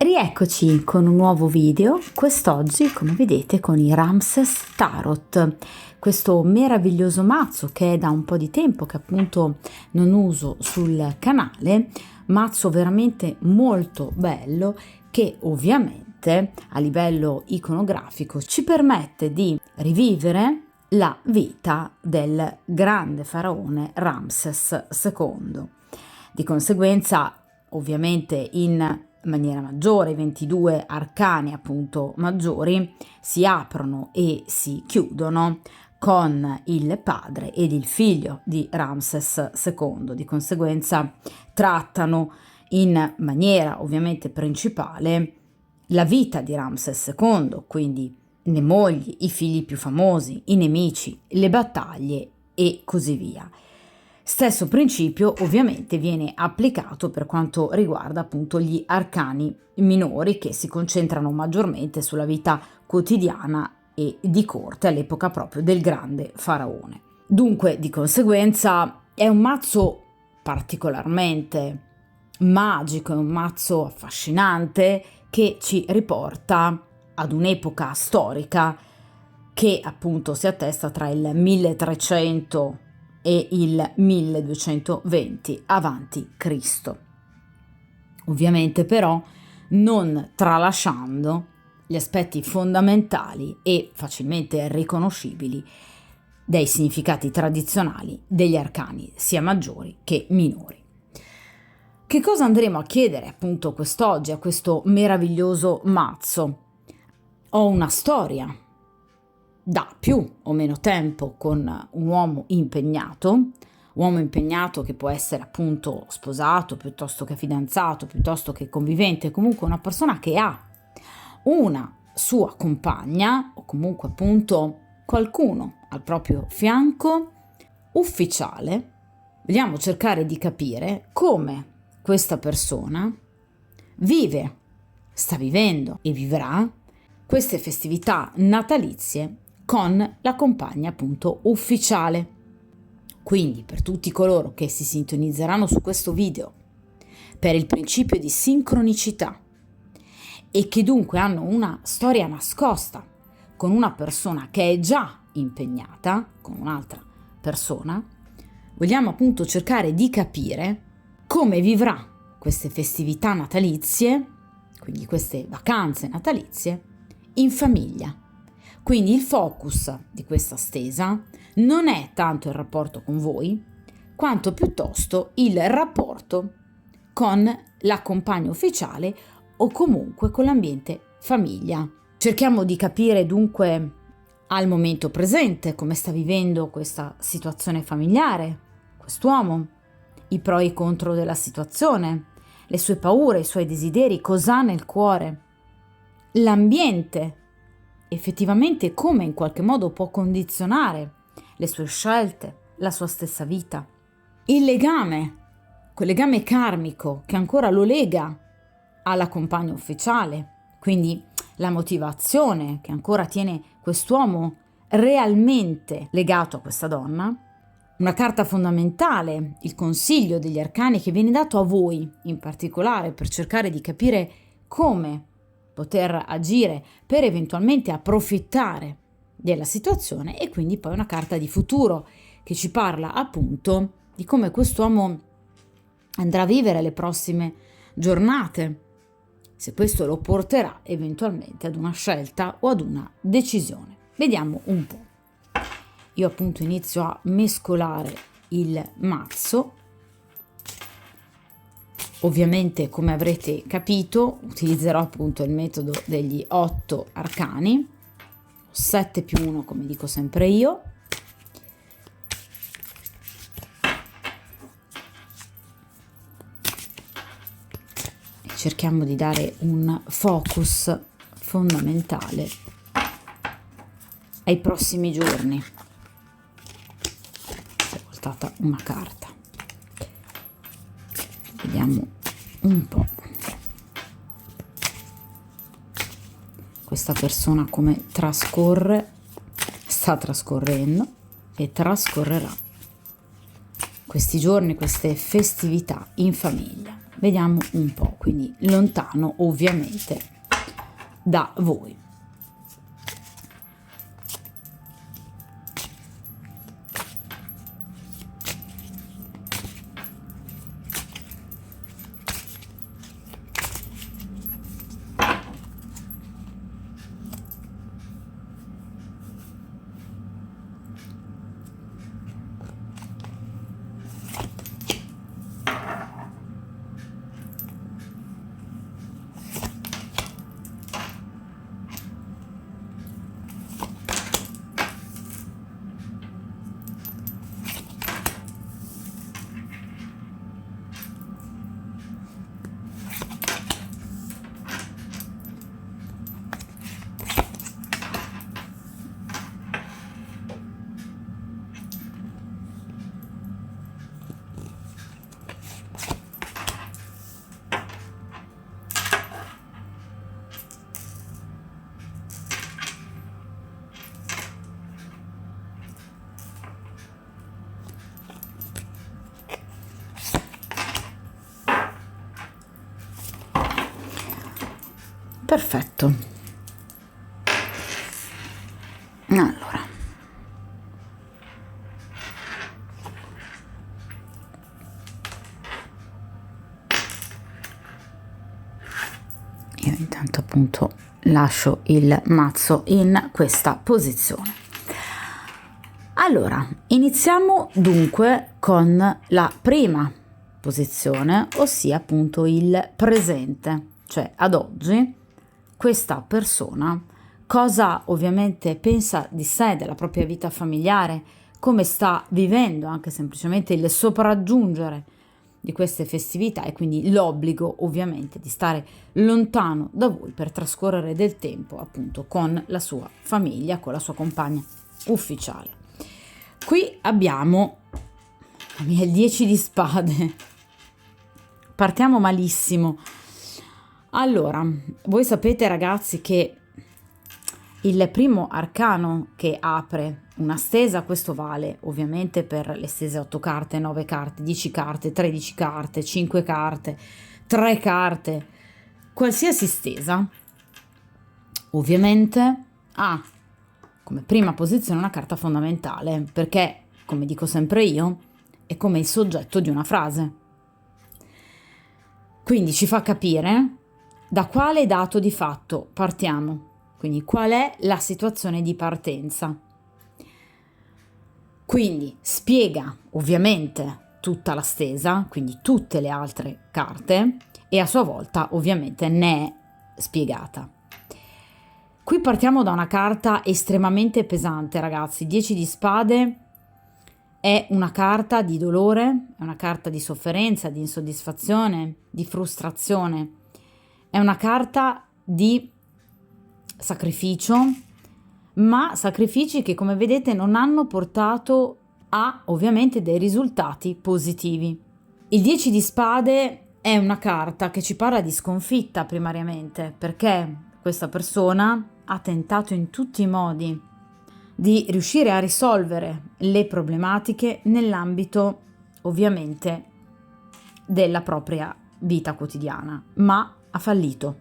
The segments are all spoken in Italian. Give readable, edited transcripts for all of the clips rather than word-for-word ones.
Rieccoci con un nuovo video, quest'oggi come vedete con i Ramses Tarot, questo meraviglioso mazzo che è da un po' di tempo che appunto non uso sul canale, mazzo veramente molto bello che ovviamente a livello iconografico ci permette di rivivere la vita del grande faraone Ramses II. Di conseguenza ovviamente in maniera maggiore, i 22 arcani appunto maggiori si aprono e si chiudono con il padre ed il figlio di Ramses II, di conseguenza trattano in maniera ovviamente principale la vita di Ramses II, quindi le mogli, i figli più famosi, i nemici, le battaglie e così via. Stesso principio ovviamente viene applicato per quanto riguarda appunto gli arcani minori che si concentrano maggiormente sulla vita quotidiana e di corte all'epoca proprio del grande faraone. Dunque di conseguenza è un mazzo particolarmente magico, è un mazzo affascinante che ci riporta ad un'epoca storica che appunto si attesta tra il 1300 e il 1220 avanti Cristo. Ovviamente però non tralasciando gli aspetti fondamentali e facilmente riconoscibili dei significati tradizionali degli arcani sia maggiori che minori. Che cosa andremo a chiedere appunto quest'oggi a questo meraviglioso mazzo? Ho una storia da più o meno tempo con un uomo impegnato che può essere appunto sposato, piuttosto che fidanzato, piuttosto che convivente, comunque una persona che ha una sua compagna o comunque appunto qualcuno al proprio fianco ufficiale. Vogliamo cercare di capire come questa persona sta vivendo e vivrà queste festività natalizie con la compagna appunto ufficiale. Quindi per tutti coloro che si sintonizzeranno su questo video per il principio di sincronicità e che dunque hanno una storia nascosta con una persona che è già impegnata con un'altra persona, vogliamo appunto cercare di capire come vivrà queste festività natalizie, quindi queste vacanze natalizie, in famiglia. Quindi il focus di questa stesa non è tanto il rapporto con voi, quanto piuttosto il rapporto con la compagna ufficiale o comunque con l'ambiente famiglia. Cerchiamo di capire dunque al momento presente come sta vivendo questa situazione familiare, quest'uomo, i pro e i contro della situazione, le sue paure, i suoi desideri, cosa ha nel cuore, l'ambiente, effettivamente come in qualche modo può condizionare le sue scelte, la sua stessa vita, il legame, quel legame karmico che ancora lo lega alla compagna ufficiale, quindi la motivazione che ancora tiene quest'uomo realmente legato a questa donna. Una carta fondamentale, il consiglio degli arcani che viene dato a voi in particolare per cercare di capire come poter agire per eventualmente approfittare della situazione, e quindi poi una carta di futuro che ci parla appunto di come quest'uomo andrà a vivere le prossime giornate, se questo lo porterà eventualmente ad una scelta o ad una decisione. Vediamo un po'. Io appunto inizio a mescolare il mazzo. Ovviamente, come avrete capito, utilizzerò appunto il metodo degli 8 arcani, 7 più 1 come dico sempre io. E cerchiamo di dare un focus fondamentale ai prossimi giorni. Si è voltata una carta. Vediamo un po' questa persona come sta trascorrendo e trascorrerà questi giorni, queste festività in famiglia. Vediamo un po', quindi lontano ovviamente da voi. Perfetto. Allora, io intanto appunto lascio il mazzo in questa posizione. Allora, iniziamo dunque con la prima posizione, ossia appunto il presente, cioè ad oggi questa persona cosa ovviamente pensa di sé, della propria vita familiare, come sta vivendo anche semplicemente il sopraggiungere di queste festività e quindi l'obbligo ovviamente di stare lontano da voi per trascorrere del tempo appunto con la sua famiglia, con la sua compagna ufficiale. Qui abbiamo il 10 di spade. Partiamo malissimo. Allora, voi sapete ragazzi che il primo arcano che apre una stesa, questo vale ovviamente per le stese 8 carte, 9 carte, 10 carte, 13 carte, 5 carte, 3 carte, qualsiasi stesa, ovviamente ha come prima posizione una carta fondamentale, perché, come dico sempre io, è come il soggetto di una frase. Quindi ci fa capire da quale dato di fatto partiamo, quindi qual è la situazione di partenza. Quindi spiega ovviamente tutta la stesa, quindi tutte le altre carte, e a sua volta ovviamente ne è spiegata. Qui partiamo da una carta estremamente pesante, ragazzi. 10 di spade è una carta di dolore, è una carta di sofferenza, di insoddisfazione, di frustrazione. È una carta di sacrificio, ma sacrifici che, come vedete, non hanno portato a ovviamente dei risultati positivi. Il 10 di spade è una carta che ci parla di sconfitta primariamente, perché questa persona ha tentato in tutti i modi di riuscire a risolvere le problematiche nell'ambito ovviamente della propria vita quotidiana, ma ha fallito.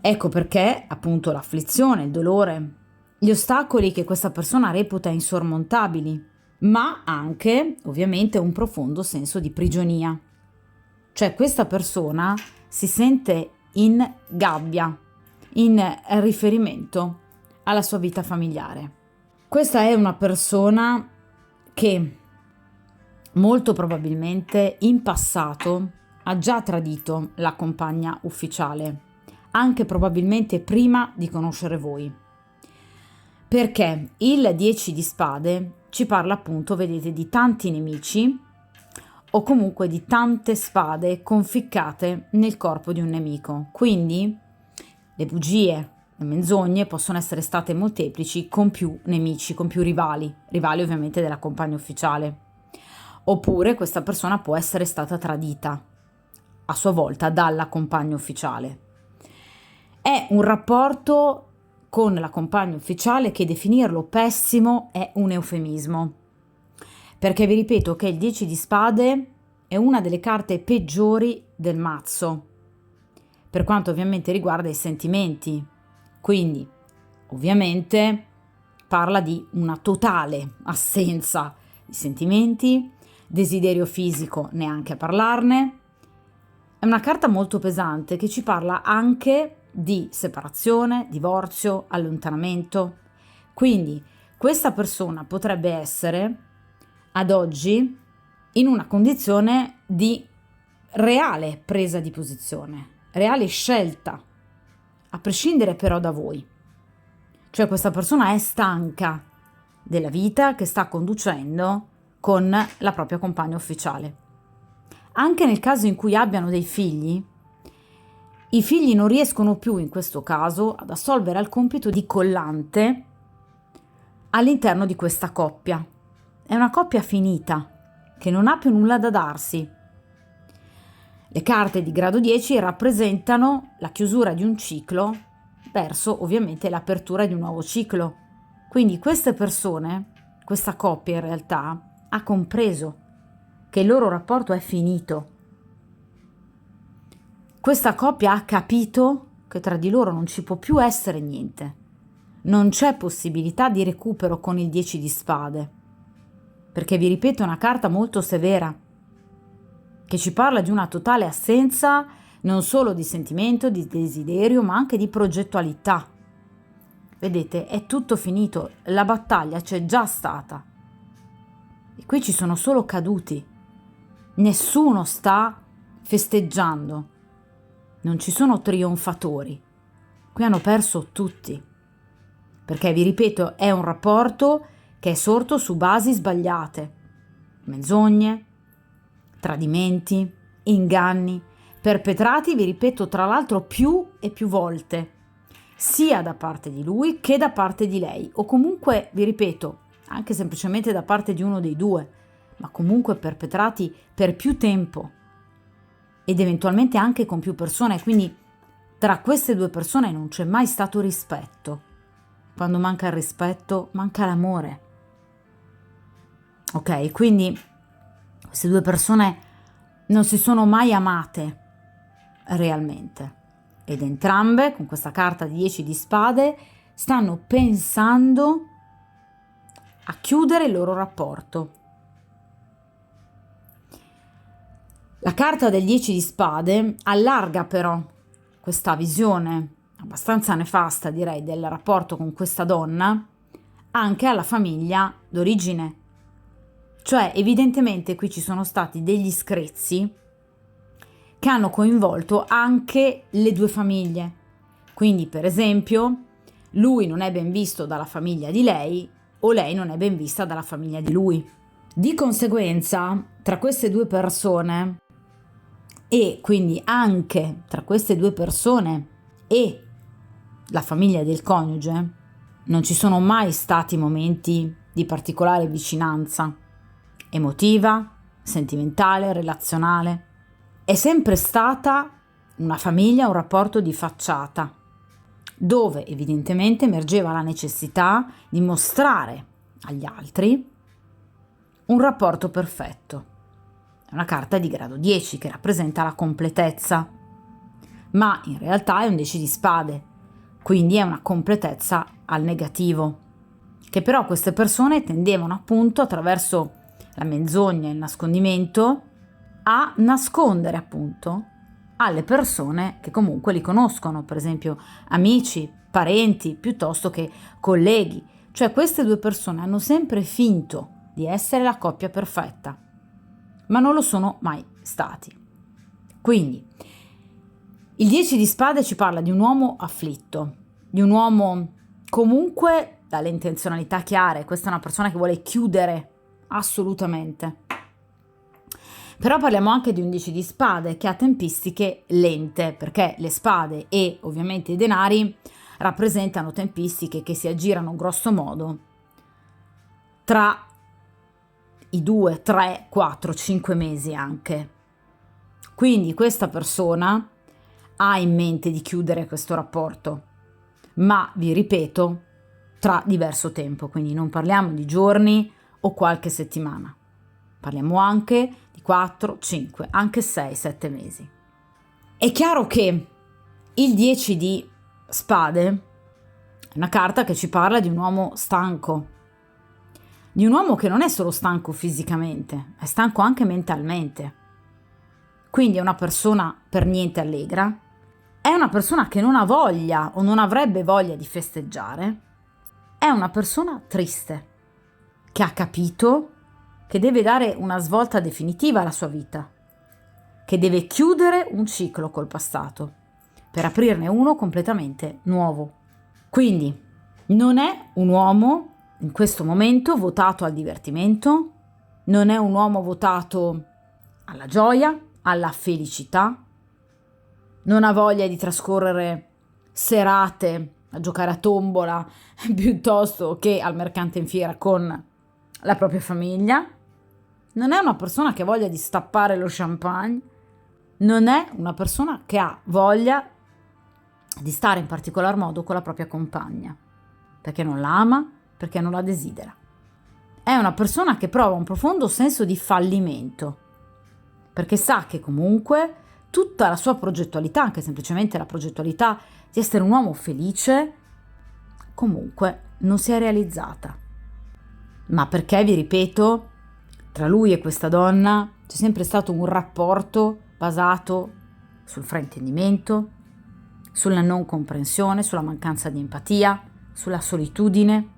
Ecco perché appunto l'afflizione, il dolore, gli ostacoli che questa persona reputa insormontabili, ma anche ovviamente un profondo senso di prigionia. Cioè questa persona si sente in gabbia in riferimento alla sua vita familiare. Questa è una persona che molto probabilmente in passato ha già tradito la compagna ufficiale, anche probabilmente prima di conoscere voi. Perché il 10 di spade ci parla appunto, vedete, di tanti nemici o comunque di tante spade conficcate nel corpo di un nemico. Quindi le bugie, le menzogne possono essere state molteplici con più nemici, con più rivali ovviamente della compagna ufficiale. Oppure questa persona può essere stata tradita a sua volta dalla compagna ufficiale. È un rapporto con la compagna ufficiale che definirlo pessimo è un eufemismo. Perché vi ripeto che il 10 di spade è una delle carte peggiori del mazzo, per quanto ovviamente riguarda i sentimenti. Quindi, ovviamente, parla di una totale assenza di sentimenti, desiderio fisico neanche a parlarne. È una carta molto pesante che ci parla anche di separazione, divorzio, allontanamento. Quindi questa persona potrebbe essere ad oggi in una condizione di reale presa di posizione, reale scelta, a prescindere però da voi. Cioè questa persona è stanca della vita che sta conducendo con la propria compagna ufficiale. Anche nel caso in cui abbiano dei figli, i figli non riescono più in questo caso ad assolvere al compito di collante all'interno di questa coppia. È una coppia finita, che non ha più nulla da darsi. Le carte di grado 10 rappresentano la chiusura di un ciclo verso ovviamente l'apertura di un nuovo ciclo. Quindi queste persone, questa coppia in realtà, ha compreso che il loro rapporto è finito. Questa coppia ha capito che tra di loro non ci può più essere niente. Non c'è possibilità di recupero con il 10 di spade. Perché vi ripeto, è una carta molto severa, che ci parla di una totale assenza non solo di sentimento, di desiderio, ma anche di progettualità. Vedete, è tutto finito, la battaglia c'è già stata. E qui ci sono solo caduti. Nessuno sta festeggiando. Non ci sono trionfatori. Qui hanno perso tutti. Perché, vi ripeto, è un rapporto che è sorto su basi sbagliate. Menzogne, tradimenti, inganni, perpetrati, vi ripeto, tra l'altro più e più volte, sia da parte di lui che da parte di lei, o comunque, vi ripeto, anche semplicemente da parte di uno dei due, ma comunque perpetrati per più tempo ed eventualmente anche con più persone. Quindi tra queste due persone non c'è mai stato rispetto. Quando manca il rispetto, manca l'amore. Ok, quindi queste due persone non si sono mai amate realmente, ed entrambe con questa carta di 10 di spade stanno pensando a chiudere il loro rapporto. La carta del 10 di spade allarga però questa visione abbastanza nefasta, direi, del rapporto con questa donna anche alla famiglia d'origine. Cioè, evidentemente qui ci sono stati degli screzi che hanno coinvolto anche le due famiglie. Quindi, per esempio, lui non è ben visto dalla famiglia di lei o lei non è ben vista dalla famiglia di lui. Di conseguenza, tra queste due persone e quindi anche tra queste due persone e la famiglia del coniuge, non ci sono mai stati momenti di particolare vicinanza emotiva, sentimentale, relazionale. È sempre stata una famiglia, un rapporto di facciata, dove evidentemente emergeva la necessità di mostrare agli altri un rapporto perfetto. È una carta di grado 10 che rappresenta la completezza, ma in realtà è un 10 di spade, quindi è una completezza al negativo, che però queste persone tendevano appunto attraverso la menzogna e il nascondimento a nascondere appunto alle persone che comunque li conoscono, per esempio amici, parenti, piuttosto che colleghi. Cioè queste due persone hanno sempre finto di essere la coppia perfetta, ma non lo sono mai stati. Quindi il 10 di spade ci parla di un uomo afflitto, di un uomo comunque dalle intenzionalità chiare. Questa è una persona che vuole chiudere assolutamente. Però parliamo anche di un 10 di spade che ha tempistiche lente, perché le spade e ovviamente i denari rappresentano tempistiche che si aggirano grosso modo tra i 2, 3, 4, 5 mesi anche. Quindi questa persona ha in mente di chiudere questo rapporto, ma vi ripeto, tra diverso tempo, quindi non parliamo di giorni o qualche settimana. Parliamo anche di 4, 5, anche 6, 7 mesi. È chiaro che il 10 di spade è una carta che ci parla di un uomo stanco, di un uomo che non è solo stanco fisicamente, è stanco anche mentalmente. Quindi è una persona per niente allegra, è una persona che non ha voglia o non avrebbe voglia di festeggiare, è una persona triste, che ha capito che deve dare una svolta definitiva alla sua vita, che deve chiudere un ciclo col passato per aprirne uno completamente nuovo. Quindi non è un uomo in questo momento votato al divertimento, non è un uomo votato alla gioia, alla felicità, non ha voglia di trascorrere serate a giocare a tombola piuttosto che al mercante in fiera con la propria famiglia, non è una persona che ha voglia di stappare lo champagne, non è una persona che ha voglia di stare in particolar modo con la propria compagna, perché non la ama, perché non la desidera. È una persona che prova un profondo senso di fallimento, perché sa che comunque tutta la sua progettualità, anche semplicemente la progettualità di essere un uomo felice, comunque non si è realizzata. Ma perché, vi ripeto, tra lui e questa donna c'è sempre stato un rapporto basato sul fraintendimento, sulla non comprensione, sulla mancanza di empatia, sulla solitudine.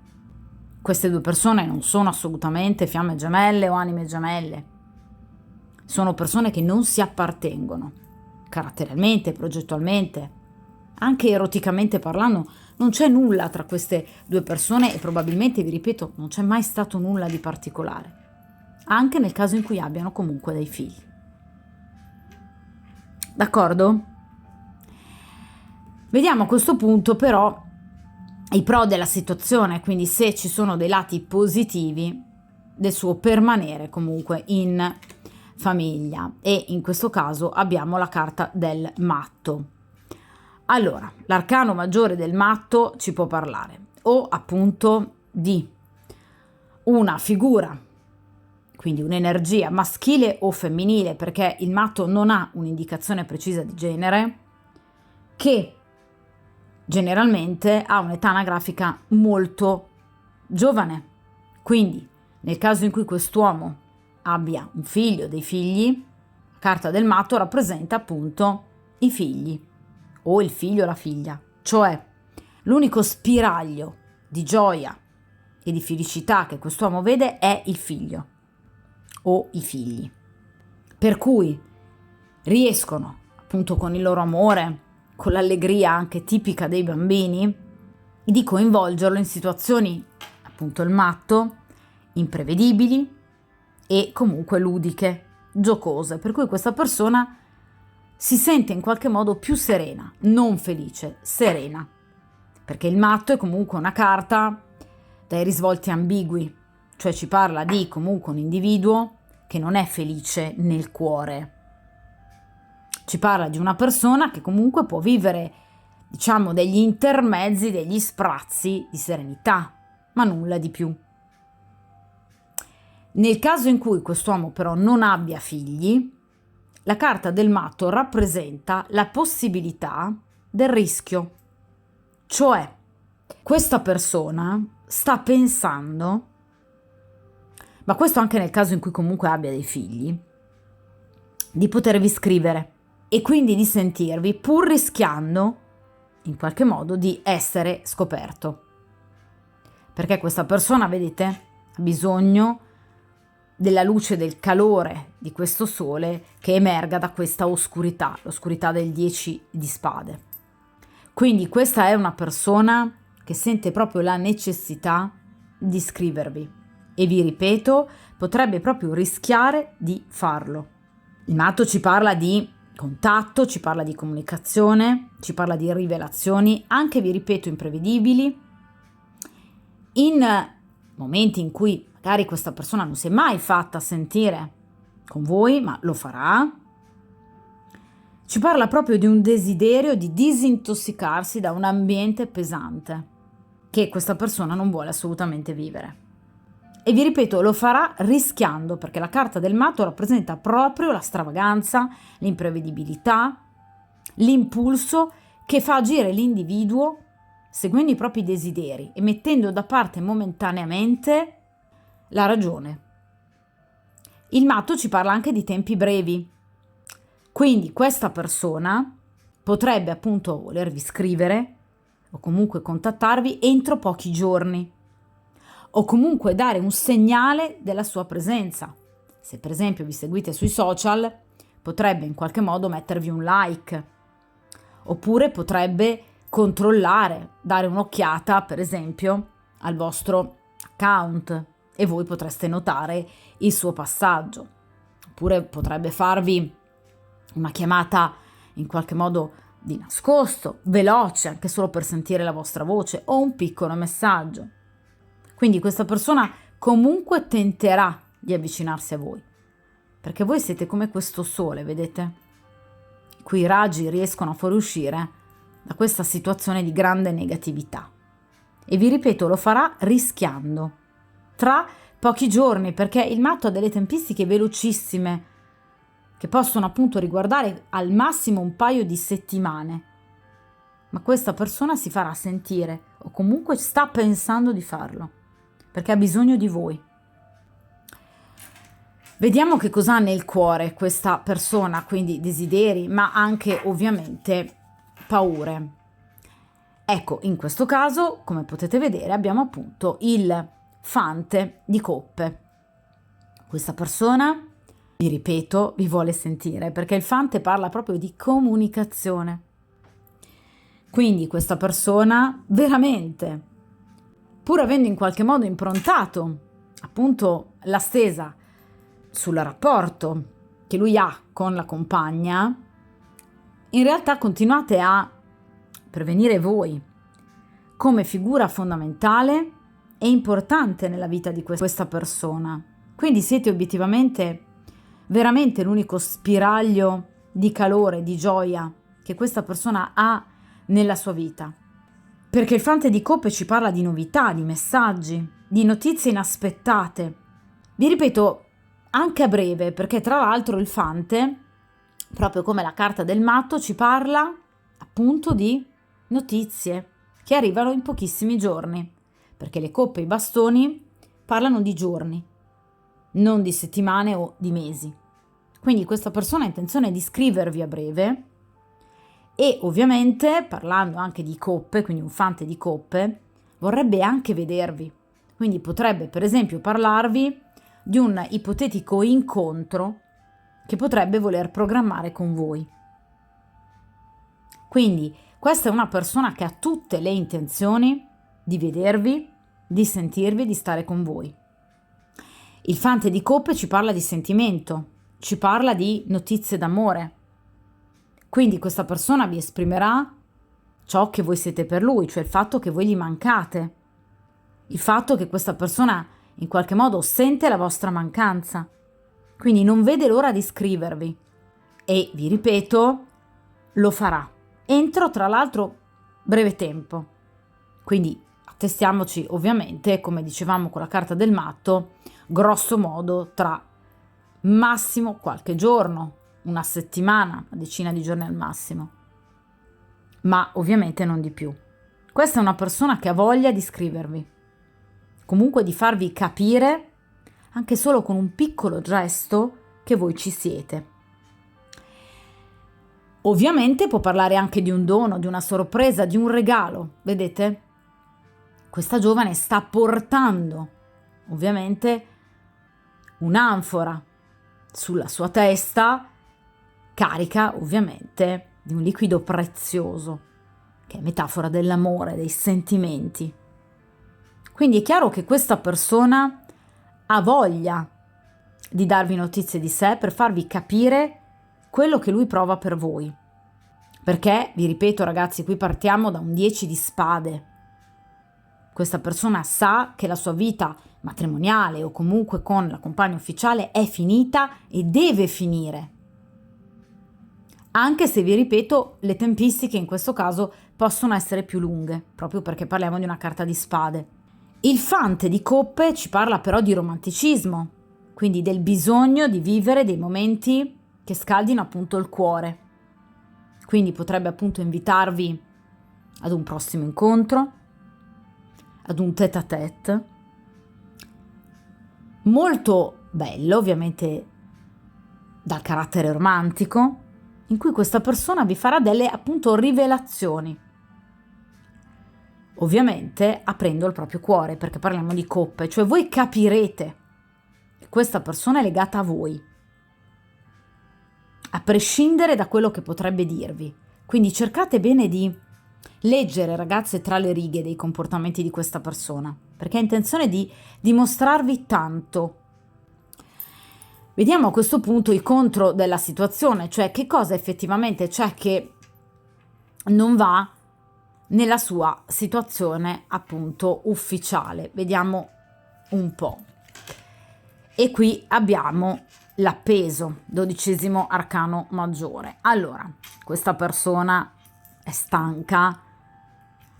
Queste due persone non sono assolutamente fiamme gemelle o anime gemelle. Sono persone che non si appartengono, caratterialmente, progettualmente, anche eroticamente parlando. Non c'è nulla tra queste due persone e probabilmente, vi ripeto, non c'è mai stato nulla di particolare, anche nel caso in cui abbiano comunque dei figli. D'accordo? Vediamo a questo punto però i pro della situazione, quindi se ci sono dei lati positivi del suo permanere comunque in famiglia, e in questo caso abbiamo la carta del matto. Allora, l'arcano maggiore del matto ci può parlare o appunto di una figura, quindi un'energia maschile o femminile, perché il matto non ha un'indicazione precisa di genere, che generalmente ha un'età anagrafica molto giovane. Quindi nel caso in cui quest'uomo abbia un figlio o dei figli, la carta del matto rappresenta appunto i figli o il figlio o la figlia, cioè l'unico spiraglio di gioia e di felicità che quest'uomo vede è il figlio o i figli, per cui riescono appunto con il loro amore, con l'allegria anche tipica dei bambini, di coinvolgerlo in situazioni, appunto il matto, imprevedibili e comunque ludiche, giocose, per cui questa persona si sente in qualche modo più serena, non felice, serena, perché il matto è comunque una carta dai risvolti ambigui, cioè ci parla di comunque un individuo che non è felice nel cuore. Ci parla di una persona che comunque può vivere, diciamo, degli intermezzi, degli sprazzi di serenità, ma nulla di più. Nel caso in cui quest'uomo però non abbia figli, la carta del matto rappresenta la possibilità del rischio. Cioè, questa persona sta pensando, ma questo anche nel caso in cui comunque abbia dei figli, di potervi scrivere e quindi di sentirvi, pur rischiando in qualche modo di essere scoperto. Perché questa persona, vedete, ha bisogno della luce, del calore di questo sole che emerga da questa oscurità, l'oscurità del 10 di spade. Quindi questa è una persona che sente proprio la necessità di scrivervi e vi ripeto, potrebbe proprio rischiare di farlo. Il matto ci parla di contatto, ci parla di comunicazione, ci parla di rivelazioni, anche vi ripeto imprevedibili, in momenti in cui magari questa persona non si è mai fatta sentire con voi, ma lo farà. Ci parla proprio di un desiderio di disintossicarsi da un ambiente pesante che questa persona non vuole assolutamente vivere. E vi ripeto, lo farà rischiando, perché la carta del matto rappresenta proprio la stravaganza, l'imprevedibilità, l'impulso che fa agire l'individuo seguendo i propri desideri e mettendo da parte momentaneamente la ragione. Il matto ci parla anche di tempi brevi, quindi questa persona potrebbe appunto volervi scrivere o comunque contattarvi entro pochi giorni o comunque dare un segnale della sua presenza. Se per esempio vi seguite sui social, potrebbe in qualche modo mettervi un like, oppure potrebbe controllare, dare un'occhiata per esempio al vostro account e voi potreste notare il suo passaggio, oppure potrebbe farvi una chiamata in qualche modo di nascosto, veloce, anche solo per sentire la vostra voce, o un piccolo messaggio. Quindi questa persona comunque tenterà di avvicinarsi a voi, perché voi siete come questo sole, vedete? I cui raggi riescono a fuoriuscire da questa situazione di grande negatività. E vi ripeto, lo farà rischiando. Tra pochi giorni, perché il matto ha delle tempistiche velocissime, che possono appunto riguardare al massimo un paio di settimane. Ma questa persona si farà sentire, o comunque sta pensando di farlo, perché ha bisogno di voi. Vediamo che cosa ha nel cuore questa persona, quindi desideri, ma anche ovviamente paure. Ecco, in questo caso, come potete vedere, abbiamo appunto il fante di coppe. Questa persona, vi ripeto, vi vuole sentire, perché il fante parla proprio di comunicazione. Quindi questa persona veramente, pur avendo in qualche modo improntato appunto la stesa sul rapporto che lui ha con la compagna, in realtà continuate a prevenire voi come figura fondamentale e importante nella vita di questa persona. Quindi siete obiettivamente veramente l'unico spiraglio di calore, di gioia che questa persona ha nella sua vita. Perché il fante di coppe ci parla di novità, di messaggi, di notizie inaspettate. Vi ripeto, anche a breve, perché tra l'altro il fante, proprio come la carta del matto, ci parla appunto di notizie che arrivano in pochissimi giorni, perché le coppe e i bastoni parlano di giorni, non di settimane o di mesi. Quindi questa persona ha intenzione di scrivervi a breve e ovviamente, parlando anche di coppe, quindi un fante di coppe, vorrebbe anche vedervi. Quindi potrebbe per esempio parlarvi di un ipotetico incontro che potrebbe voler programmare con voi. Quindi questa è una persona che ha tutte le intenzioni di vedervi, di sentirvi, di stare con voi. Il fante di coppe ci parla di sentimento, ci parla di notizie d'amore. Quindi questa persona vi esprimerà ciò che voi siete per lui, cioè il fatto che voi gli mancate, il fatto che questa persona in qualche modo sente la vostra mancanza, quindi non vede l'ora di scrivervi e, vi ripeto, lo farà entro tra l'altro breve tempo. Quindi attestiamoci ovviamente, come dicevamo con la carta del matto, grosso modo tra massimo qualche giorno, una settimana, una decina di giorni al massimo, ma ovviamente non di più. Questa è una persona che ha voglia di scrivervi, comunque di farvi capire, anche solo con un piccolo gesto, che voi ci siete. Ovviamente può parlare anche di un dono, di una sorpresa, di un regalo, vedete? Questa giovane sta portando, ovviamente, un'anfora sulla sua testa, carica ovviamente di un liquido prezioso, che è metafora dell'amore, dei sentimenti. Quindi è chiaro che questa persona ha voglia di darvi notizie di sé per farvi capire quello che lui prova per voi. Perché, vi ripeto ragazzi, qui partiamo da un 10 di spade. Questa persona sa che la sua vita matrimoniale o comunque con la compagna ufficiale è finita e deve finire. Anche se, vi ripeto, le tempistiche in questo caso possono essere più lunghe, proprio perché parliamo di una carta di spade. Il fante di coppe ci parla però di romanticismo, quindi del bisogno di vivere dei momenti che scaldino appunto il cuore. Quindi potrebbe appunto invitarvi ad un prossimo incontro, ad un tête-à-tête, molto bello, ovviamente dal carattere romantico, in cui questa persona vi farà delle appunto rivelazioni. Ovviamente aprendo il proprio cuore, perché parliamo di coppe, cioè voi capirete che questa persona è legata a voi, a prescindere da quello che potrebbe dirvi. Quindi cercate bene di leggere, ragazze, tra le righe dei comportamenti di questa persona, perché ha intenzione di dimostrarvi tanto. Vediamo a questo punto i contro della situazione, cioè che cosa effettivamente c'è che non va nella sua situazione appunto ufficiale. Vediamo un po'. E qui abbiamo l'appeso, 12° arcano maggiore. Allora, questa persona è stanca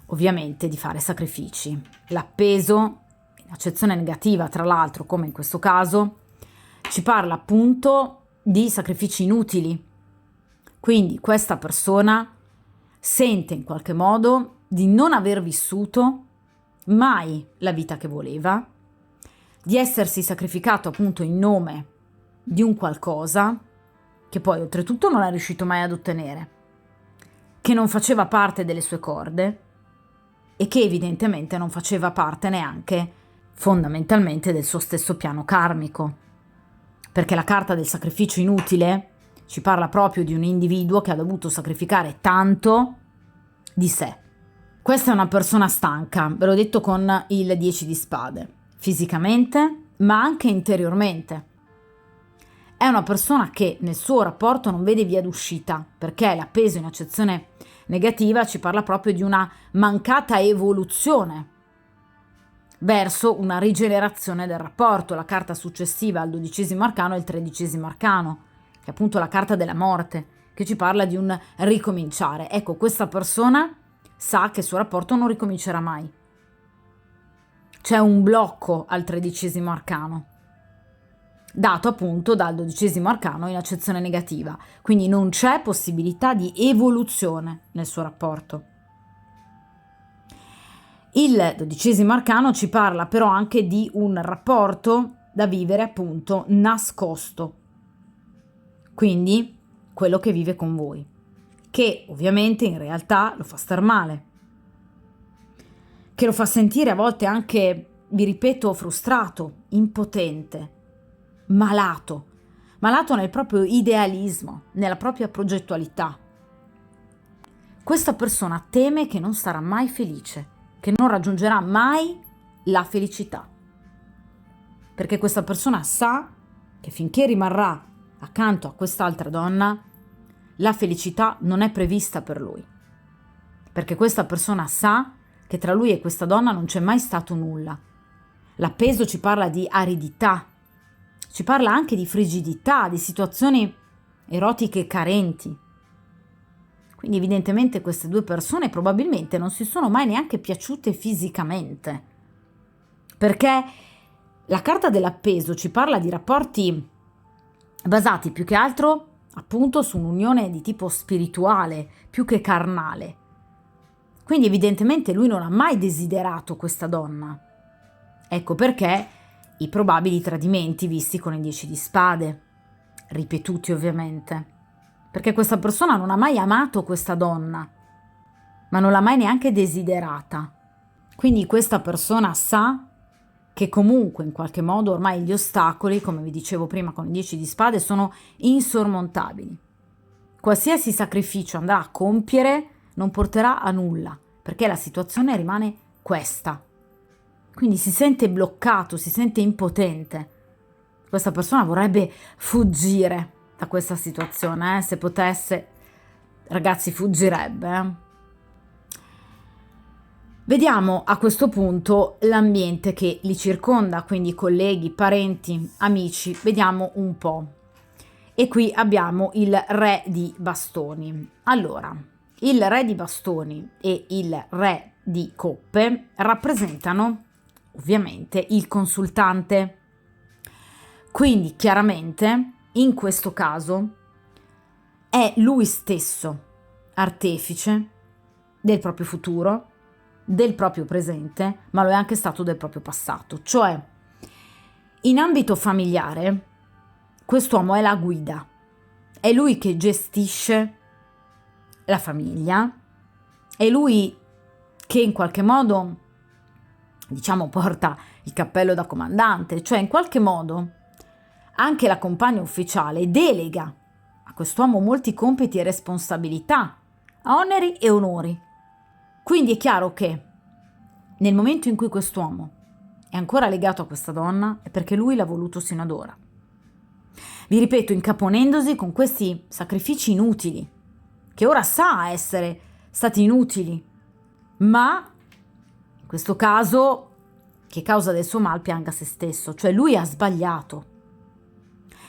ovviamente di fare sacrifici. L'appeso, in accezione negativa tra l'altro, come in questo caso, ci parla appunto di sacrifici inutili. Quindi questa persona sente in qualche modo di non aver vissuto mai la vita che voleva, di essersi sacrificato appunto in nome di un qualcosa che poi oltretutto non è riuscito mai ad ottenere, che non faceva parte delle sue corde e che evidentemente non faceva parte neanche fondamentalmente del suo stesso piano karmico, perché la carta del sacrificio inutile ci parla proprio di un individuo che ha dovuto sacrificare tanto di sé. Questa è una persona stanca, ve l'ho detto con il 10 di spade, fisicamente ma anche interiormente. È una persona che nel suo rapporto non vede via d'uscita, perché l'appeso in accezione negativa ci parla proprio di una mancata evoluzione verso una rigenerazione del rapporto. La carta successiva al 12° arcano è il 13° arcano, che è appunto la carta della morte, che ci parla di un ricominciare. Ecco, questa persona sa che il suo rapporto non ricomincerà mai. C'è un blocco al 13° arcano, dato appunto dal 12° arcano in accezione negativa, quindi non c'è possibilità di evoluzione nel suo rapporto. Il 12° arcano ci parla però anche di un rapporto da vivere appunto nascosto, quindi quello che vive con voi, che ovviamente in realtà lo fa star male, che lo fa sentire a volte anche, vi ripeto, frustrato, impotente, malato nel proprio idealismo, nella propria progettualità. Questa persona teme che non sarà mai felice, che non raggiungerà mai la felicità, perché questa persona sa che finché rimarrà accanto a quest'altra donna, la felicità non è prevista per lui, perché questa persona sa che tra lui e questa donna non c'è mai stato nulla. L'appeso ci parla di aridità, ci parla anche di frigidità, di situazioni erotiche carenti. Quindi evidentemente queste due persone probabilmente non si sono mai neanche piaciute fisicamente, perché la carta dell'appeso ci parla di rapporti basati più che altro appunto su un'unione di tipo spirituale più che carnale. Quindi evidentemente lui non ha mai desiderato questa donna. Ecco perché i probabili tradimenti visti con i 10 di spade, ripetuti ovviamente, perché questa persona non ha mai amato questa donna, ma non l'ha mai neanche desiderata. Quindi questa persona sa che comunque in qualche modo ormai gli ostacoli, come vi dicevo prima con i 10 di spade, sono insormontabili. Qualsiasi sacrificio andrà a compiere non porterà a nulla, perché la situazione rimane questa. Quindi si sente bloccato, si sente impotente. Questa persona vorrebbe fuggire da questa situazione, se potesse, ragazzi, fuggirebbe. Vediamo a questo punto l'ambiente che li circonda, quindi colleghi, parenti, amici, vediamo un po'. E qui abbiamo il re di bastoni. Allora, il re di bastoni e il re di coppe rappresentano ovviamente il consultante. Quindi chiaramente in questo caso è lui stesso artefice del proprio futuro, del proprio presente, ma lo è anche stato del proprio passato. Cioè, in ambito familiare, quest'uomo è la guida, è lui che gestisce la famiglia, è lui che in qualche modo, diciamo, porta il cappello da comandante, cioè in qualche modo anche la compagna ufficiale delega a quest'uomo molti compiti e responsabilità, oneri e onori. Quindi è chiaro che nel momento in cui quest'uomo è ancora legato a questa donna è perché lui l'ha voluto sino ad ora. Vi ripeto, incaponendosi con questi sacrifici inutili, che ora sa essere stati inutili, ma in questo caso che causa del suo mal pianga se stesso, cioè lui ha sbagliato,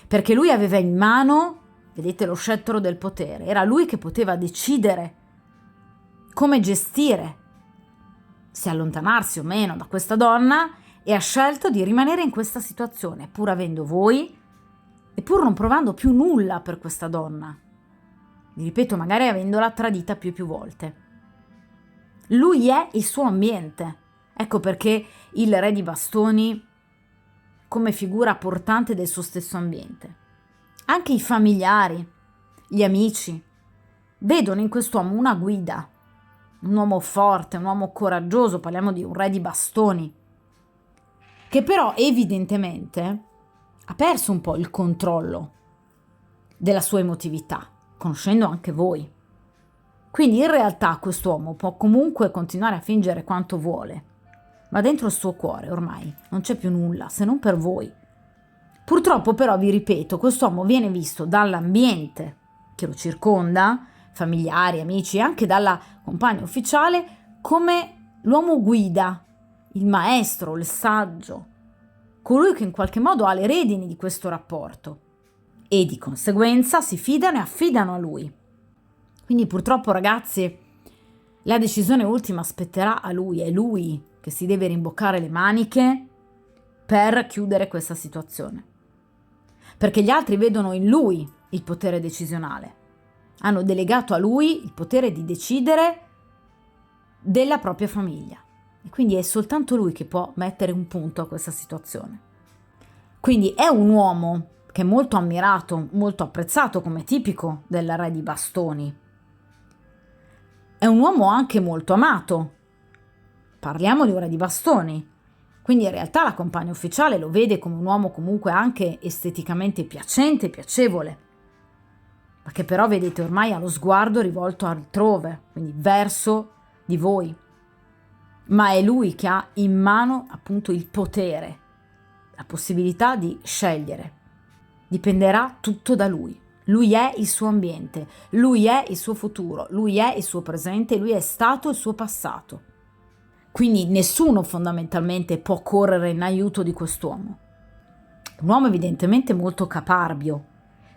perché lui aveva in mano, vedete, lo scettro del potere, era lui che poteva decidere come gestire, se allontanarsi o meno da questa donna, e ha scelto di rimanere in questa situazione, pur avendo voi e pur non provando più nulla per questa donna. Vi ripeto, magari avendola tradita più e più volte. Lui è il suo ambiente. Ecco perché il re di bastoni come figura portante del suo stesso ambiente. Anche i familiari, gli amici, vedono in quest'uomo una guida, un uomo forte, un uomo coraggioso, parliamo di un re di bastoni, che però evidentemente ha perso un po' il controllo della sua emotività, conoscendo anche voi. Quindi in realtà quest'uomo può comunque continuare a fingere quanto vuole, ma dentro il suo cuore ormai non c'è più nulla se non per voi. Purtroppo però, vi ripeto, quest'uomo viene visto dall'ambiente che lo circonda, familiari, amici, e anche dalla compagna ufficiale, come l'uomo guida, il maestro, il saggio, colui che in qualche modo ha le redini di questo rapporto, e di conseguenza si fidano e affidano a lui. Quindi purtroppo, ragazzi, la decisione ultima spetterà a lui, è lui che si deve rimboccare le maniche per chiudere questa situazione, perché gli altri vedono in lui il potere decisionale, hanno delegato a lui il potere di decidere della propria famiglia, e quindi è soltanto lui che può mettere un punto a questa situazione. Quindi è un uomo che è molto ammirato, molto apprezzato, come tipico del re di bastoni. È un uomo anche molto amato, parliamo di un re di bastoni, quindi in realtà la compagna ufficiale lo vede come un uomo comunque anche esteticamente piacente, piacevole, ma che però, vedete, ormai ha lo sguardo rivolto altrove, quindi verso di voi. Ma è lui che ha in mano appunto il potere, la possibilità di scegliere. Dipenderà tutto da lui. Lui è il suo ambiente, lui è il suo futuro, lui è il suo presente, lui è stato il suo passato. Quindi nessuno fondamentalmente può correre in aiuto di quest'uomo. Un uomo evidentemente molto caparbio,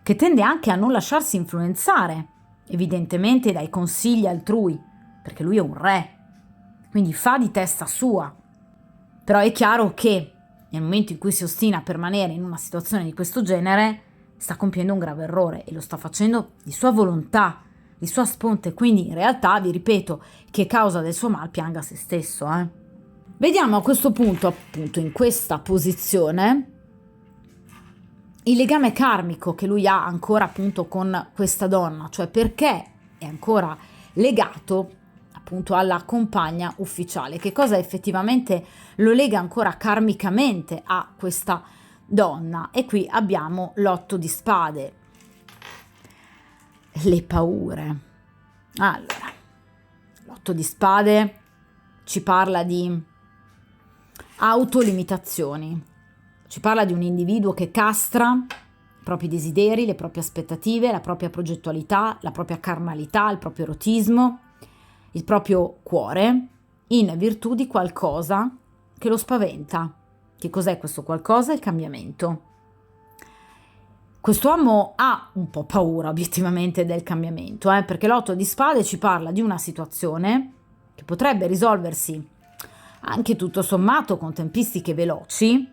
che tende anche a non lasciarsi influenzare, evidentemente, dai consigli altrui, perché lui è un re, quindi fa di testa sua. Però è chiaro che nel momento in cui si ostina a permanere in una situazione di questo genere, sta compiendo un grave errore e lo sta facendo di sua volontà, di sua sponte, quindi in realtà, vi ripeto, che causa del suo mal pianga se stesso. Vediamo a questo punto, appunto, in questa posizione, il legame karmico che lui ha ancora appunto con questa donna, cioè perché è ancora legato appunto alla compagna ufficiale, che cosa effettivamente lo lega ancora karmicamente a questa donna. E qui abbiamo l'8 di spade, le paure. Allora, l'8 di spade ci parla di autolimitazioni, ci parla di un individuo che castra i propri desideri, le proprie aspettative, la propria progettualità, la propria carnalità, il proprio erotismo, il proprio cuore, in virtù di qualcosa che lo spaventa. Che cos'è questo qualcosa? Il cambiamento. Quest'uomo ha un po' paura obiettivamente del cambiamento, perché l'8 di spade ci parla di una situazione che potrebbe risolversi anche tutto sommato con tempistiche veloci,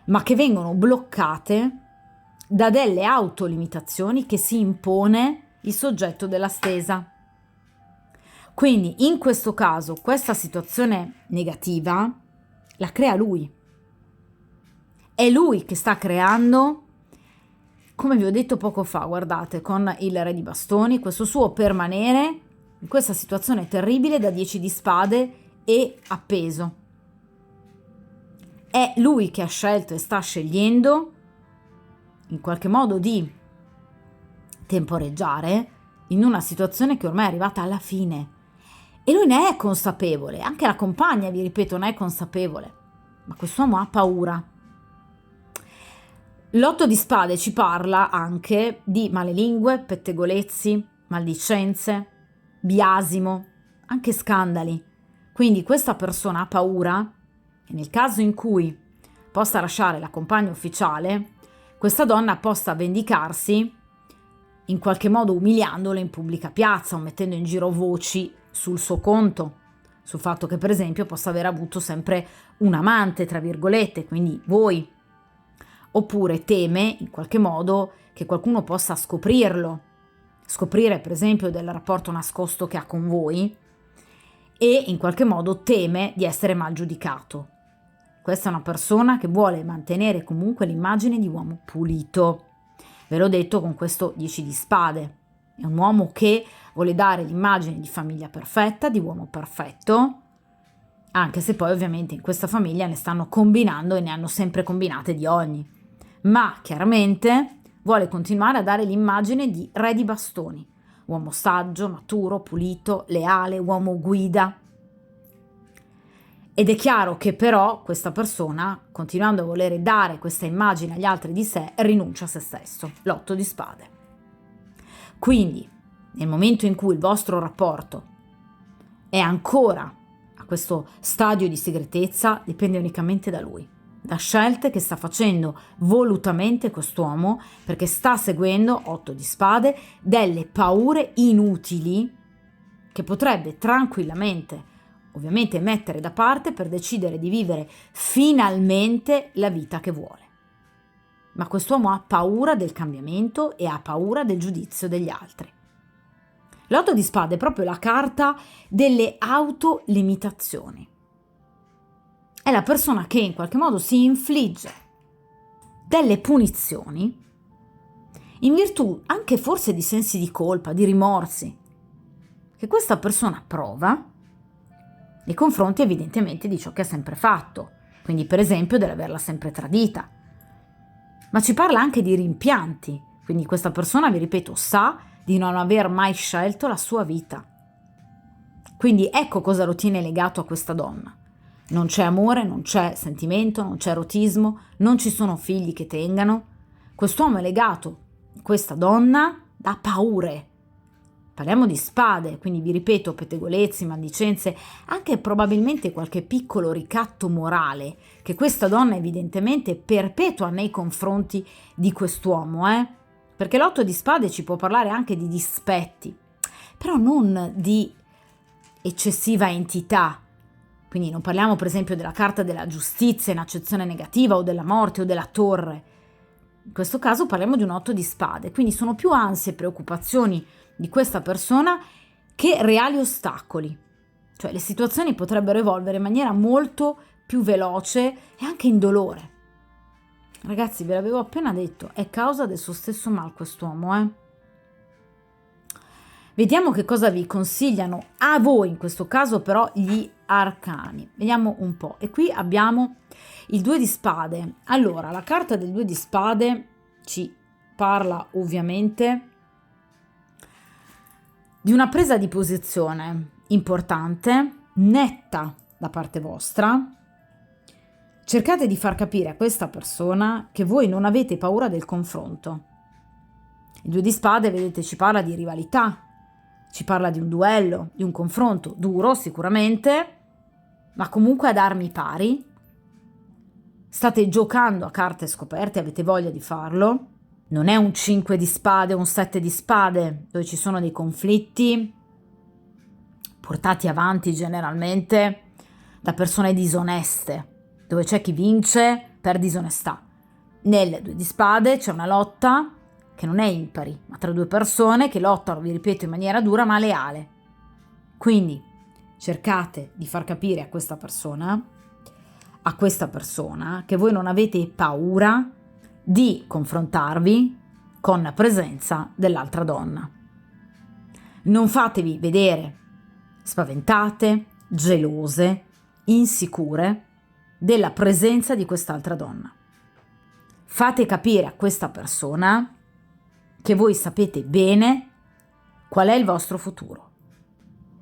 ma che vengono bloccate da delle autolimitazioni che si impone il soggetto della stesa. Quindi in questo caso questa situazione negativa la crea lui. È lui che sta creando, come vi ho detto poco fa, guardate, con il Re di Bastoni, questo suo permanere in questa situazione terribile da 10 di spade e appeso. È lui che ha scelto e sta scegliendo in qualche modo di temporeggiare in una situazione che ormai è arrivata alla fine. E lui ne è consapevole, anche la compagna, vi ripeto, ne è consapevole. Ma quest'uomo ha paura. L'otto di spade ci parla anche di malelingue, pettegolezzi, maldicenze, biasimo, anche scandali. Quindi questa persona ha paura che nel caso in cui possa lasciare la compagna ufficiale, questa donna possa vendicarsi in qualche modo umiliandolo in pubblica piazza o mettendo in giro voci sul suo conto, sul fatto che per esempio possa aver avuto sempre un amante, tra virgolette, quindi voi. Oppure teme in qualche modo che qualcuno possa scoprire per esempio del rapporto nascosto che ha con voi e in qualche modo teme di essere mal giudicato. Questa è una persona che vuole mantenere comunque l'immagine di uomo pulito. Ve l'ho detto con questo 10 di spade. È un uomo che vuole dare l'immagine di famiglia perfetta, di uomo perfetto, anche se poi ovviamente in questa famiglia ne stanno combinando e ne hanno sempre combinate di ogni. Ma chiaramente vuole continuare a dare l'immagine di Re di Bastoni, uomo saggio, maturo, pulito, leale, uomo guida. Ed è chiaro che però questa persona, continuando a volere dare questa immagine agli altri di sé, rinuncia a se stesso, l'otto di spade. Quindi, nel momento in cui il vostro rapporto è ancora a questo stadio di segretezza, dipende unicamente da lui, da scelte che sta facendo volutamente quest'uomo, perché sta seguendo, otto di spade, delle paure inutili che potrebbe tranquillamente, ovviamente, mettere da parte per decidere di vivere finalmente la vita che vuole. Ma quest'uomo ha paura del cambiamento e ha paura del giudizio degli altri. L'otto di spade è proprio la carta delle autolimitazioni. È la persona che in qualche modo si infligge delle punizioni in virtù anche forse di sensi di colpa, di rimorsi, che questa persona prova nei confronti evidentemente di ciò che ha sempre fatto, quindi per esempio dell'averla sempre tradita. Ma ci parla anche di rimpianti, quindi questa persona, vi ripeto, sa di non aver mai scelto la sua vita. Quindi ecco cosa lo tiene legato a questa donna. Non c'è amore, non c'è sentimento, non c'è erotismo, non ci sono figli che tengano. Quest'uomo è legato a questa donna da paure. Parliamo di spade, quindi vi ripeto, pettegolezzi, maldicenze, anche probabilmente qualche piccolo ricatto morale che questa donna evidentemente perpetua nei confronti di quest'uomo, Perché l'otto di spade ci può parlare anche di dispetti, però non di eccessiva entità. Quindi non parliamo per esempio della carta della giustizia in accezione negativa o della morte o della torre. In questo caso parliamo di un otto di spade, quindi sono più ansie e preoccupazioni di questa persona che reali ostacoli. Cioè le situazioni potrebbero evolvere in maniera molto più veloce e anche indolore. Ragazzi, ve l'avevo appena detto, è causa del suo stesso mal quest'uomo, Vediamo che cosa vi consigliano a voi, in questo caso però gli arcani. Vediamo un po'. E qui abbiamo il 2 di spade. Allora, la carta del 2 di spade ci parla ovviamente di una presa di posizione importante, netta da parte vostra. Cercate di far capire a questa persona che voi non avete paura del confronto. Il 2 di spade, vedete, ci parla di rivalità, ci parla di un duello, di un confronto duro sicuramente, ma comunque ad armi pari. State giocando a carte scoperte, avete voglia di farlo. Non è un 5 di spade o un 7 di spade dove ci sono dei conflitti portati avanti generalmente da persone disoneste, dove c'è chi vince per disonestà. Nel 2 di spade c'è una lotta che non è impari, ma tra due persone che lottano, vi ripeto, in maniera dura ma leale. Quindi cercate di far capire a questa persona che voi non avete paura di confrontarvi con la presenza dell'altra donna. Non fatevi vedere spaventate, gelose, insicure della presenza di quest'altra donna. Fate capire a questa persona che voi sapete bene qual è il vostro futuro,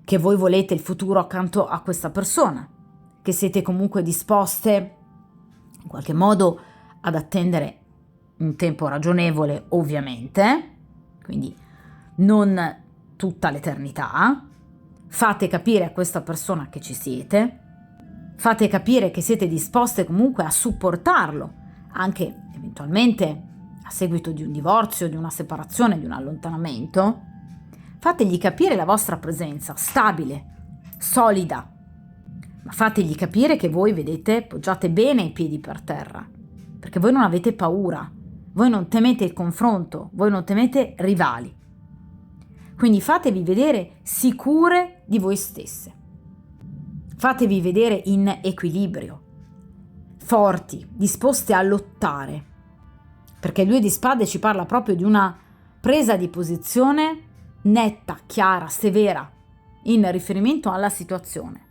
che voi volete il futuro accanto a questa persona, che siete comunque disposte in qualche modo ad attendere un tempo ragionevole, ovviamente, quindi non tutta l'eternità. Fate capire a questa persona che ci siete, fate capire che siete disposte comunque a supportarlo, anche eventualmente a seguito di un divorzio, di una separazione, di un allontanamento. Fategli capire la vostra presenza stabile, solida, ma fategli capire che voi, vedete, poggiate bene i piedi per terra, perché voi non avete paura, voi non temete il confronto, voi non temete rivali. Quindi fatevi vedere sicure di voi stesse. Fatevi vedere in equilibrio, forti, disposte a lottare, perché il 2 di spade ci parla proprio di una presa di posizione netta, chiara, severa, in riferimento alla situazione.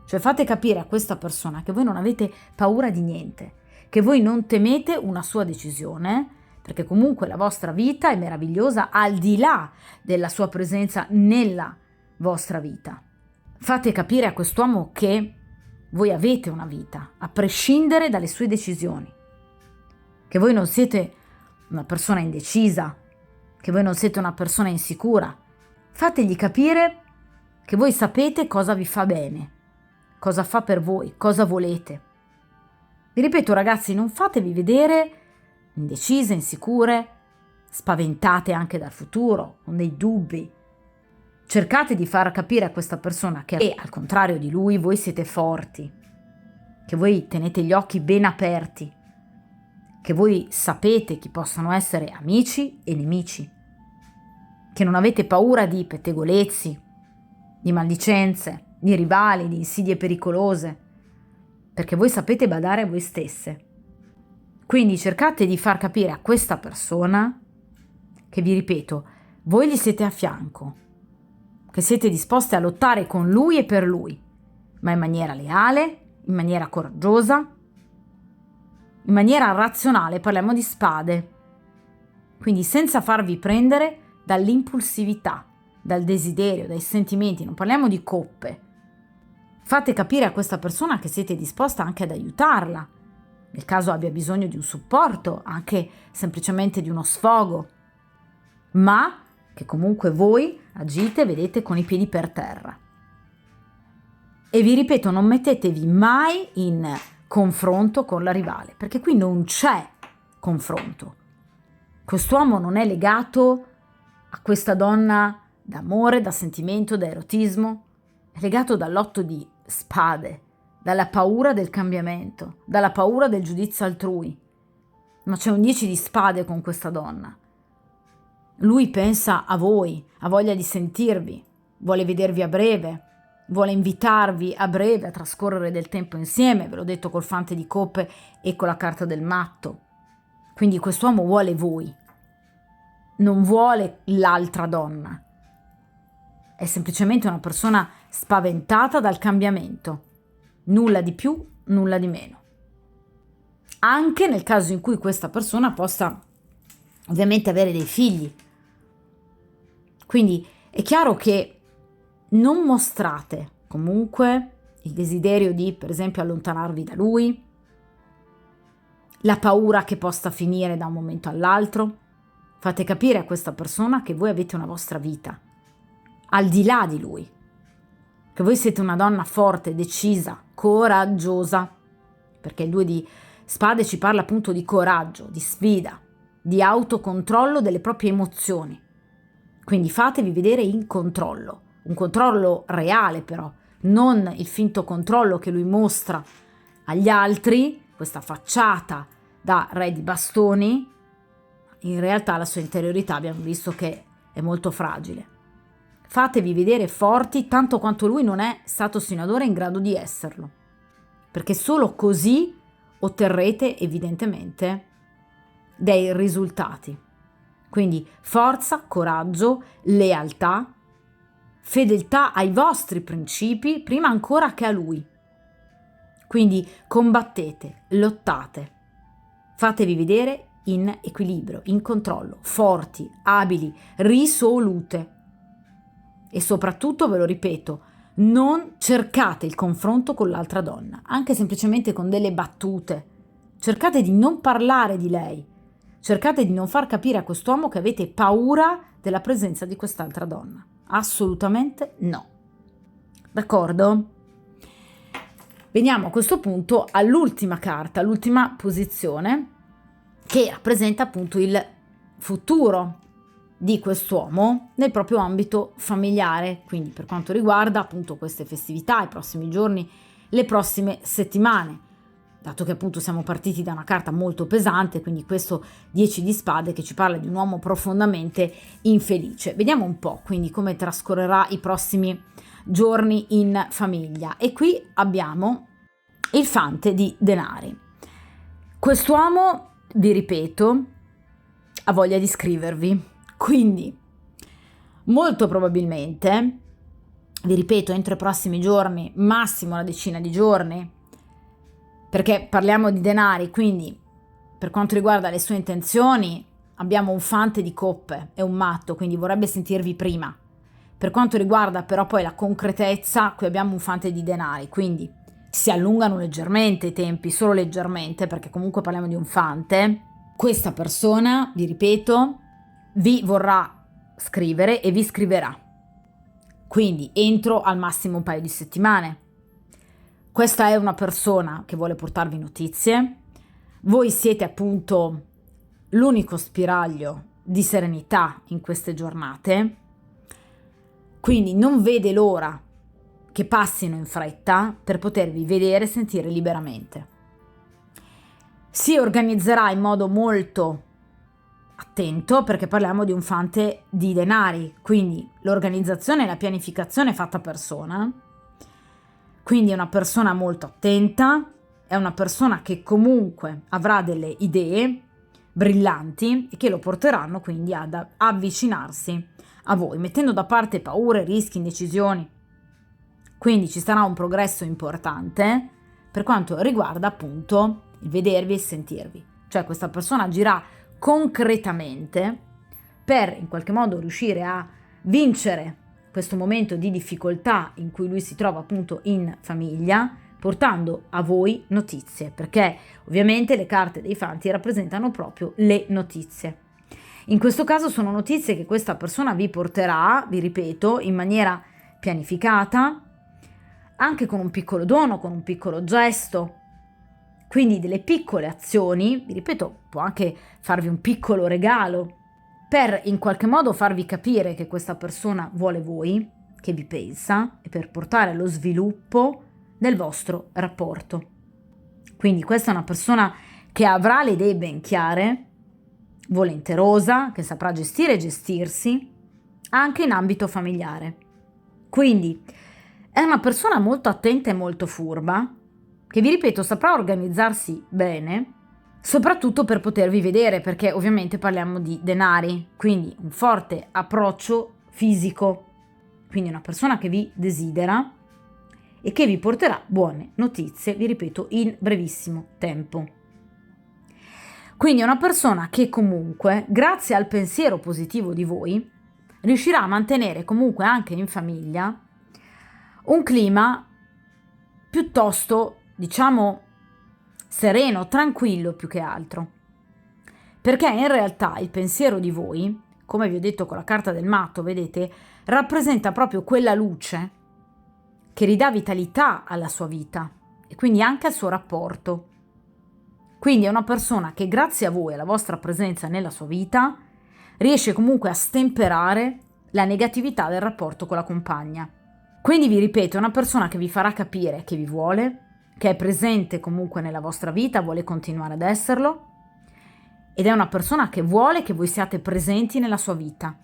Cioè fate capire a questa persona che voi non avete paura di niente, che voi non temete una sua decisione, perché comunque la vostra vita è meravigliosa al di là della sua presenza nella vostra vita. Fate capire a quest'uomo che voi avete una vita, a prescindere dalle sue decisioni, che voi non siete una persona indecisa, che voi non siete una persona insicura. Fategli capire che voi sapete cosa vi fa bene, cosa fa per voi, cosa volete. Vi ripeto, ragazzi, non fatevi vedere indecise, insicure, spaventate anche dal futuro, con dei dubbi. Cercate di far capire a questa persona che, al contrario di lui, voi siete forti, che voi tenete gli occhi ben aperti, che voi sapete chi possono essere amici e nemici, che non avete paura di pettegolezzi, di maldicenze, di rivali, di insidie pericolose, perché voi sapete badare a voi stesse. Quindi cercate di far capire a questa persona che, vi ripeto, voi gli siete a fianco, che siete disposte a lottare con lui e per lui, ma in maniera leale, in maniera coraggiosa, in maniera razionale, parliamo di spade, quindi senza farvi prendere dall'impulsività, dal desiderio, dai sentimenti, non parliamo di coppe. Fate capire a questa persona che siete disposta anche ad aiutarla, nel caso abbia bisogno di un supporto, anche semplicemente di uno sfogo, ma che comunque voi agite, vedete, con i piedi per terra. E vi ripeto, non mettetevi mai in confronto con la rivale, perché qui non c'è confronto. Quest'uomo non è legato a questa donna d'amore, da sentimento, da erotismo, è legato dall'8 di spade, dalla paura del cambiamento, dalla paura del giudizio altrui. Ma c'è un 10 di spade con questa donna. Lui pensa a voi, ha voglia di sentirvi, vuole vedervi a breve, vuole invitarvi a breve a trascorrere del tempo insieme, ve l'ho detto col fante di coppe e con la carta del matto. Quindi quest'uomo vuole voi, non vuole l'altra donna. È semplicemente una persona spaventata dal cambiamento. Nulla di più, nulla di meno. Anche nel caso in cui questa persona possa ovviamente avere dei figli. Quindi è chiaro che non mostrate comunque il desiderio di, per esempio, allontanarvi da lui, la paura che possa finire da un momento all'altro. Fate capire a questa persona che voi avete una vostra vita, al di là di lui, che voi siete una donna forte, decisa, coraggiosa, perché il 2 di spade ci parla appunto di coraggio, di sfida, di autocontrollo delle proprie emozioni. Quindi fatevi vedere in controllo, un controllo reale però, non il finto controllo che lui mostra agli altri, questa facciata da re di bastoni. In realtà la sua interiorità abbiamo visto che è molto fragile. Fatevi vedere forti tanto quanto lui non è stato sino ad ora in grado di esserlo, perché solo così otterrete evidentemente dei risultati. Quindi forza, coraggio, lealtà, fedeltà ai vostri principi prima ancora che a lui. Quindi combattete, lottate, fatevi vedere in equilibrio, in controllo, forti, abili, risolute. E soprattutto, ve lo ripeto, non cercate il confronto con l'altra donna, anche semplicemente con delle battute. Cercate di non parlare di lei, cercate di non far capire a quest'uomo che avete paura della presenza di quest'altra donna. Assolutamente no. D'accordo? Veniamo a questo punto all'ultima carta, l'ultima posizione, che rappresenta appunto il futuro di quest'uomo nel proprio ambito familiare, quindi per quanto riguarda appunto queste festività, i prossimi giorni, le prossime settimane, dato che appunto siamo partiti da una carta molto pesante, quindi questo 10 di spade che ci parla di un uomo profondamente infelice. Vediamo un po' quindi come trascorrerà i prossimi giorni in famiglia. E qui abbiamo il fante di denari. Quest'uomo, vi ripeto, ha voglia di scrivervi, quindi molto probabilmente, vi ripeto, entro i prossimi giorni, massimo una decina di giorni, perché parliamo di denari, quindi per quanto riguarda le sue intenzioni abbiamo un fante di coppe, è un matto, quindi vorrebbe sentirvi prima. Per quanto riguarda però poi la concretezza, qui abbiamo un fante di denari, quindi si allungano leggermente i tempi, solo leggermente, perché comunque parliamo di un fante. Questa persona, vi ripeto, vi vorrà scrivere e vi scriverà, quindi entro al massimo un paio di settimane. Questa è una persona che vuole portarvi notizie, voi siete appunto l'unico spiraglio di serenità in queste giornate, quindi non vede l'ora che passino in fretta per potervi vedere e sentire liberamente. Si organizzerà in modo molto attento, perché parliamo di un fante di denari, quindi l'organizzazione e la pianificazione è fatta persona, quindi è una persona molto attenta, è una persona che comunque avrà delle idee brillanti e che lo porteranno quindi ad avvicinarsi a voi, mettendo da parte paure, rischi, indecisioni. Quindi ci sarà un progresso importante per quanto riguarda appunto il vedervi e sentirvi, cioè questa persona agirà concretamente per in qualche modo riuscire a vincere questo momento di difficoltà in cui lui si trova appunto in famiglia, portando a voi notizie, perché ovviamente le carte dei fanti rappresentano proprio le notizie. In questo caso sono notizie che questa persona vi porterà, vi ripeto, in maniera pianificata, anche con un piccolo dono, con un piccolo gesto, quindi delle piccole azioni, vi ripeto, può anche farvi un piccolo regalo per in qualche modo farvi capire che questa persona vuole voi, che vi pensa, e per portare allo sviluppo del vostro rapporto. Quindi questa è una persona che avrà le idee ben chiare, volenterosa, che saprà gestire e gestirsi anche in ambito familiare. Quindi è una persona molto attenta e molto furba, che vi ripeto saprà organizzarsi bene, soprattutto per potervi vedere, perché ovviamente parliamo di denari, quindi un forte approccio fisico, quindi una persona che vi desidera e che vi porterà buone notizie, vi ripeto, in brevissimo tempo. Quindi è una persona che comunque, grazie al pensiero positivo di voi, riuscirà a mantenere comunque anche in famiglia un clima piuttosto, diciamo, sereno, tranquillo più che altro. Perché in realtà il pensiero di voi, come vi ho detto con la carta del matto, vedete, rappresenta proprio quella luce che ridà vitalità alla sua vita e quindi anche al suo rapporto. Quindi è una persona che grazie a voi, alla vostra presenza nella sua vita, riesce comunque a stemperare la negatività del rapporto con la compagna. Quindi vi ripeto, è una persona che vi farà capire che vi vuole, che è presente comunque nella vostra vita, vuole continuare ad esserlo, ed è una persona che vuole che voi siate presenti nella sua vita.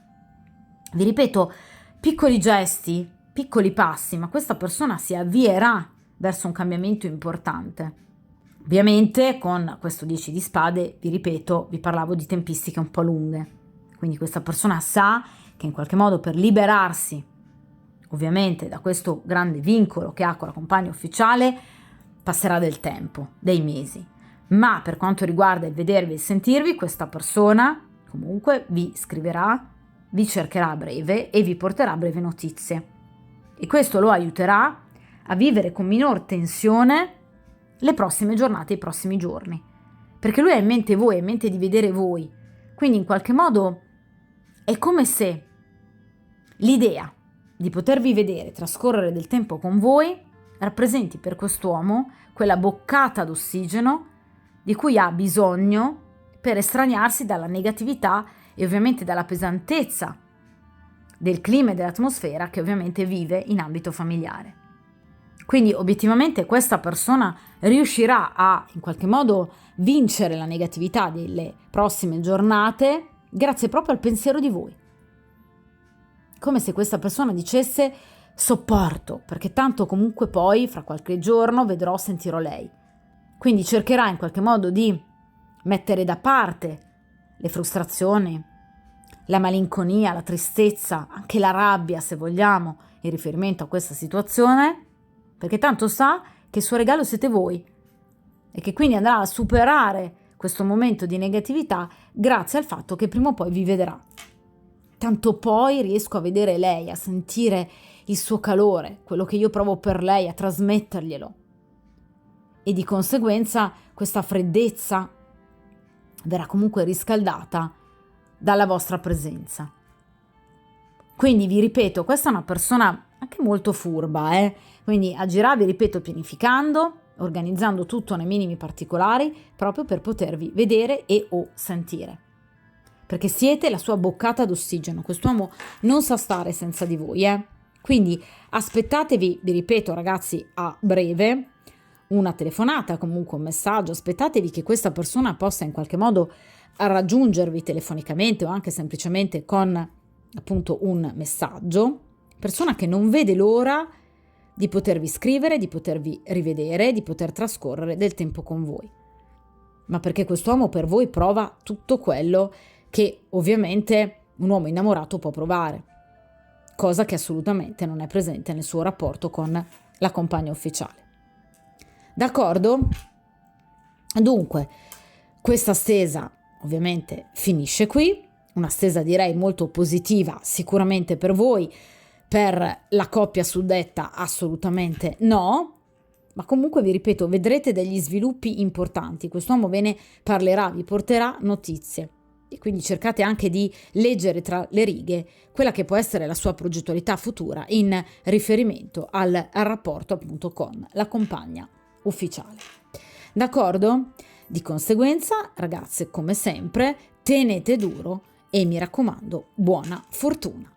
Vi ripeto, piccoli gesti, piccoli passi, ma questa persona si avvierà verso un cambiamento importante. Ovviamente con questo 10 di spade, vi ripeto, vi parlavo di tempistiche un po' lunghe. Quindi questa persona sa che in qualche modo per liberarsi, ovviamente, da questo grande vincolo che ha con la compagna ufficiale, passerà del tempo, dei mesi. Ma per quanto riguarda il vedervi e il sentirvi, questa persona comunque vi scriverà, vi cercherà a breve e vi porterà a breve notizie. E questo lo aiuterà a vivere con minor tensione le prossime giornate, i prossimi giorni. Perché lui ha in mente voi, ha in mente di vedere voi. Quindi in qualche modo è come se l'idea di potervi vedere, trascorrere del tempo con voi, rappresenti per quest'uomo quella boccata d'ossigeno di cui ha bisogno per estraniarsi dalla negatività e ovviamente dalla pesantezza del clima e dell'atmosfera che ovviamente vive in ambito familiare. Quindi obiettivamente questa persona riuscirà a in qualche modo vincere la negatività delle prossime giornate grazie proprio al pensiero di voi. Come se questa persona dicesse sopporto, perché tanto comunque poi fra qualche giorno vedrò, sentirò lei. Quindi cercherà in qualche modo di mettere da parte le frustrazioni, la malinconia, la tristezza, anche la rabbia se vogliamo, in riferimento a questa situazione, perché tanto sa che il suo regalo siete voi e che quindi andrà a superare questo momento di negatività grazie al fatto che prima o poi vi vedrà. Tanto poi riesco a vedere lei, a sentire il suo calore, quello che io provo per lei, a trasmetterglielo. E di conseguenza questa freddezza verrà comunque riscaldata dalla vostra presenza. Quindi vi ripeto, questa è una persona anche molto furba, quindi agirà, vi ripeto, pianificando, organizzando tutto nei minimi particolari, proprio per potervi vedere e o sentire. Perché siete la sua boccata d'ossigeno, quest'uomo non sa stare senza di voi, Quindi aspettatevi, vi ripeto ragazzi, a breve, una telefonata, comunque un messaggio, aspettatevi che questa persona possa in qualche modo raggiungervi telefonicamente o anche semplicemente con appunto un messaggio, persona che non vede l'ora di potervi scrivere, di potervi rivedere, di poter trascorrere del tempo con voi. Ma perché quest'uomo per voi prova tutto quello che ovviamente un uomo innamorato può provare, cosa che assolutamente non è presente nel suo rapporto con la compagna ufficiale. D'accordo? Dunque, questa stesa ovviamente finisce qui, una stesa direi molto positiva sicuramente per voi, per la coppia suddetta assolutamente no, ma comunque vi ripeto, vedrete degli sviluppi importanti, quest'uomo ve ne parlerà, vi porterà notizie e quindi cercate anche di leggere tra le righe quella che può essere la sua progettualità futura in riferimento al rapporto appunto con la compagna ufficiale. D'accordo? Di conseguenza, ragazze, come sempre, tenete duro e mi raccomando, buona fortuna.